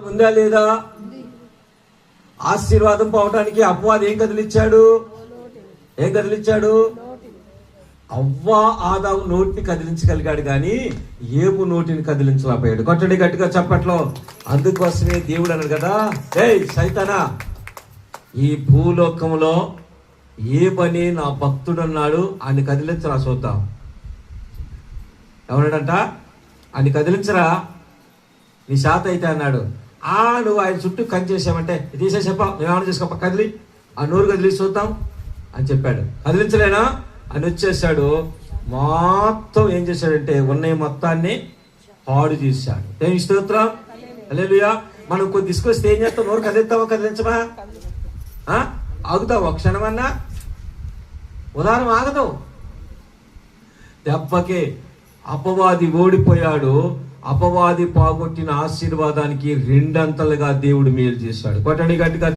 ఉందా లేదా? ఆశీర్వాదం పోవటానికి అపవాది ఏం కదిలిచ్చాడు? అవ్వ ఆదాము నోటిని కదిలించగలిగాడు కానీ ఏబు నోటిని కదిలించలేకపోయాడు. కొట్టండి గట్టిగా చప్పట్లో. అందుకోసమే దేవుడు అన్నాడు కదా, ఏయ్ సైతానా, ఈ భూలోకంలో ఏ పని నా భక్తుడు అన్నాడు, ఆయన కదిలించరా చూద్దాం. ఎవరాడంట? ఆయన కదిలించరా, నీ శాత అయితే అన్నాడు. నువ్వు ఆయన చుట్టూ కంచేసామంటే తీసేసేపా, నువ్వేమన్నా చేసుకోప, కదిలి ఆ నోరు కదిలి చూద్దాం అని చెప్పాడు. కదిలించలేనా అని వచ్చేసాడు. మొత్తం ఏం చేశాడంటే ఉన్నవి మొత్తాన్ని పాడు చేశాడు. ఏమి స్తోత్రం, హల్లెలూయా. మనం కొద్ది తీసుకొస్తే ఏం చేస్తాం? నోరు కదిలిస్తావా కదిలించమా? ఆగుతావు ఒక క్షణమన్నా? ఉదాహరణ ఆగదు. దెబ్బకే అపవాది ఓడిపోయాడు. అపవాది పోగొట్టిన ఆశీర్వాదానికి రెండంతలుగా దేవుడు మేలు చేశాడు. కొట్టండి గట్టిగా.